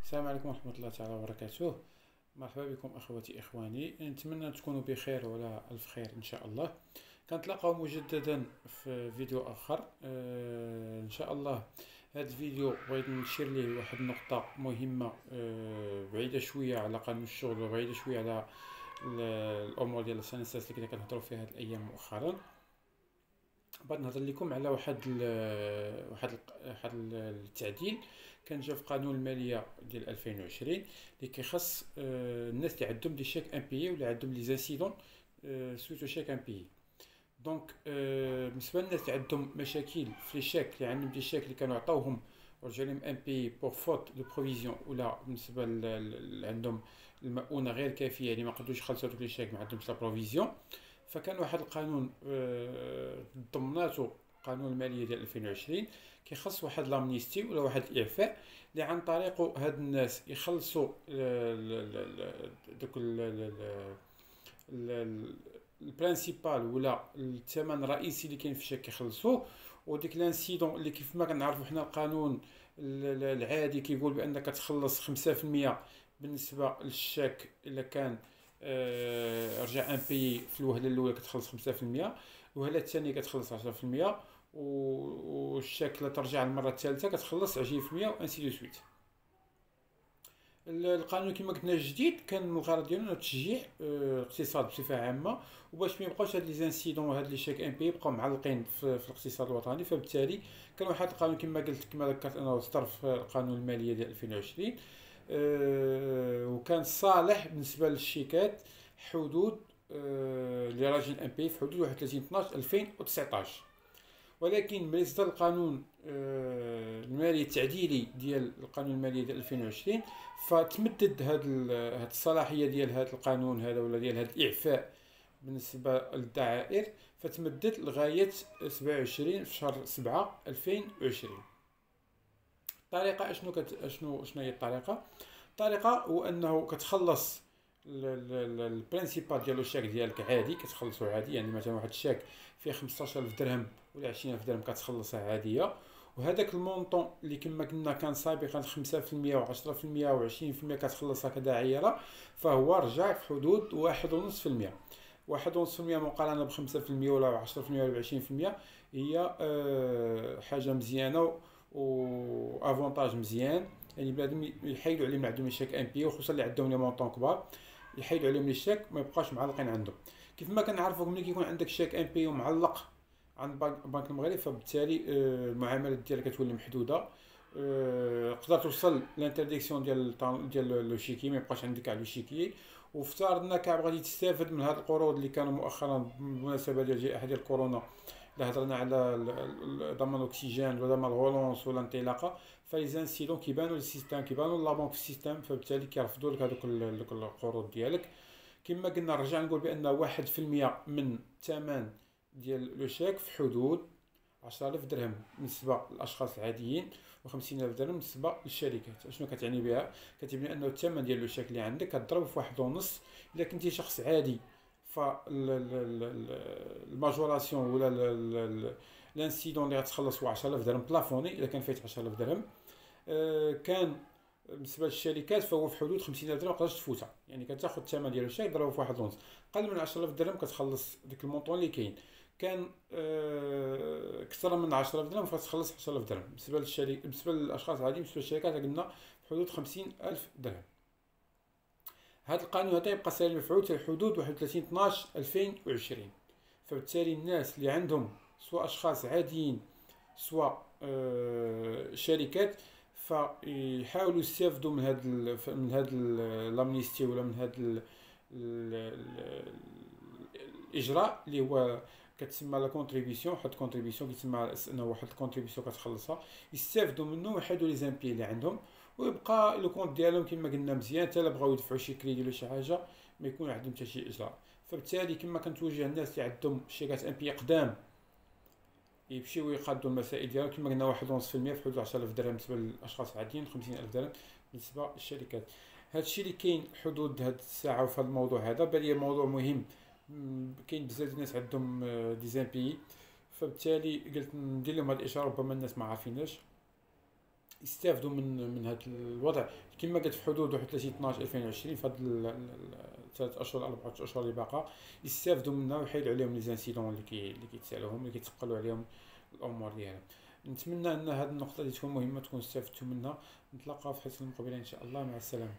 السلام عليكم ورحمة الله تعالى وبركاته. مرحبا بكم أخوتي إخواني، نتمنى تكونوا بخير وعلى ألف خير إن شاء الله. كنتلاقاو مجددا في فيديو آخر. إن شاء الله هذا الفيديو بغيت نشير ليه واحد النقطة مهمة، بعيدة شوية على قانون الشغل وبعيدة شوية على الأمور ديال السنسات اللي كنا كنهضروا فيها هاد الأيام مؤخرا. بغيت نهضر لكم على واحد التعديل كان جا في قانون الماليه ديال 2020 اللي كيخص الناس اللي عندهم دي شيك امبيي ولا عندهم لي زانسيدون سويتو شيك امبيي. دونك بالنسبه للناس اللي عندهم مشاكل في لي شيك، اللي عندهم دي شيك اللي كانوا عطاوهم ورجع لهم امبيي بور فوت دو بروفيزيون، ولا بالنسبه عندهم المؤونه غير كافيه، يعني ما قدروش يخلصوا دوك لي شيك، ما عندهمش لا بروفيزيون. فكان واحد القانون ضمناتو قانون الماليه ديال 2020 كيخص واحد لامنيستي ولا واحد الاعفاء اللي عن طريقه هاد الناس يخلصوا دوك البرانسيبال ولا الثمن الرئيسي اللي كاين في الشيك يخلصوه، وديك لانسيدون اللي كيف ما كنعرفوا حنا القانون العادي كيقول بانك تخلص 5% بالنسبه للشيك الا كان رجع ان بي في الوهله الاولى كتخلص 5%، الوهله الثانيه كتخلص 10%، والشيك لا ترجع المره الثالثه كتخلص 20% وانسي دو سويت. القانون كما قلنا جديد، كان الغرض ديالو انه تشجيع الاقتصاد بصفه عامه، وباش ما يبقاوش هاد لي زانسيدون وهاد لي شيك ام بي يبقاو معلقين في الاقتصاد الوطني. فبالتالي كان واحد القانون كما قلت كما ذكرت انه صدر في القانون الماليه ديال 2020، وكان صالح بالنسبه للشيكات حدود اللي راجعين ام بي في حدود 31 12 2019. ولكن ملي صدر القانون المالي التعديلي ديال القانون المالي ديال 2020، فتمدد هاد الصلاحيه ديال هاد القانون هذا ولا ديال هاد الاعفاء بالنسبه للدعائر، فتمدد لغايه 27 في شهر 7 2020. الطريقه شنو هي الطريقه؟ الطريقه هو انه كتخلص البرينسيبال ديال الشيك ديالك عادي، كتخلصو عادي. يعني مثلا واحد الشيك فيه 15000 درهم ولا 20000 درهم كتخلصها عاديه، وهذاك المونطون اللي كما قلنا كان سابقا 5% و10% و20% كتخلصها كداعيره، فهو رجع في حدود 1.5%. 1.5% مقارنه ب 5% ولا 10% ولا 20% هي حاجه مزيانه وافونتاج مزيان. يعني بنادم يحيدوا عليهم اللي عندهم شيك ام بي، وخصوصا اللي عندهم لي مونطون كبار يحيدوا عليهم لي شيك ما يبقاش معلقين عندهم. كيف ما كنعرفوا ملي كيكون عندك شيك ام بي ومعلق عند بنك المغرب، فبالتالي المعاملات ديالك كتولي محدوده. تقدر توصل لانترديكسيون ديال لو شيكي، ما يبقاش عندك على لو شيكي. وافترضنا بغيتي تستافد من هاد القروض اللي كانوا مؤخرا بالمناسبه ديال جائحه ديال كورونا، الا هضرنا على ضمان الاكسجين ولا ضمان الغولونس ولا الانطلاقه، فليزانسيدون كيبانوا للسيستم، كيبانوا لا بنك في السيستم، فبالتالي كيرفضوا لك هذوك القروض ديالك. كما قلنا نرجع نقول بان 1% من الثمن ديال لو شيك في حدود 10000 درهم بالنسبه للاشخاص العاديين، و50000 درهم بالنسبه للشركات. شنو كتعني بها؟ كتعني انه الثمن ديال لو شيك اللي عندك كضرب في واحد ونص. الا كنتي شخص عادي فالماجوراسيون ولا الانسيدون اللي غتخلص هو 10000 درهم بلافوني الا كان فايت 10000 درهم. كان بالنسبه للشركات فهو في حدود 50000 درهم مقدرش تفوتها، يعني كتاخذ الثمن ديال الشيك ضربه في واحد ونص. قل من 10000 درهم كتخلص ديك المونطون اللي كاين. كان اكثر من 10000 درهم فتخلص 10000 درهم. بالنسبه للشركه، بالنسبه للاشخاص العاديين، بالنسبه للشركات قلنا في حدود 50000 درهم. هذا القانون هذا يبقى ساري مفعول في حدود 31 12 2020. فبالتالي الناس اللي عندهم سواء اشخاص عاديين سواء شركات، فيحاولوا يستافدوا من هذا الامنيستي ولا من هذا الاجراء اللي هو كتسمى لا كونتريبيسيون. واحد الكونتريبيسيون كيتسمى انه واحد الكونتريبيسيون كتخلصها، يستافدوا منه ويحيدوا لي زامبي اللي عندهم، ويبقى لو كونت ديالهم كما قلنا مزيان حتى الا بغاو يدفعوا شي كريدي ولا شي حاجه ما يكون عندهم حتى شي اجراء. فبالتالي كما كنتوجه الناس اللي عندهم شيكات ام بي قدام يمشيو يقادوا المسائل ديالهم كما قلنا 1.5% في حدود 10000 درهم بالنسبه للاشخاص العاديين، 50000 درهم بالنسبه للشركات. هادشي اللي كاين حدود هاد الساعه في هذا الموضوع هذا. بالي موضوع مهم، كاين بزاف الناس عندهم دي زامبي، فبالتالي قلت ندير لهم هاد الاشاره ربما الناس ما عارفيناش. يستافدوا من هذا الوضع كما قلت في حدود 31 12 2020 في هاد 3 اشهر 4 اشهر اللي باقا، يستافدوا منها ويحيدوا عليهم لي زانسيدون اللي كيتسالوهم اللي كيتقلوا عليهم الامور ديالهم. نتمنى ان هذه النقطه اللي تكون مهمه تكون استفدتوا منها. نتلاقاو في حلقه مقبله ان شاء الله، مع السلامه.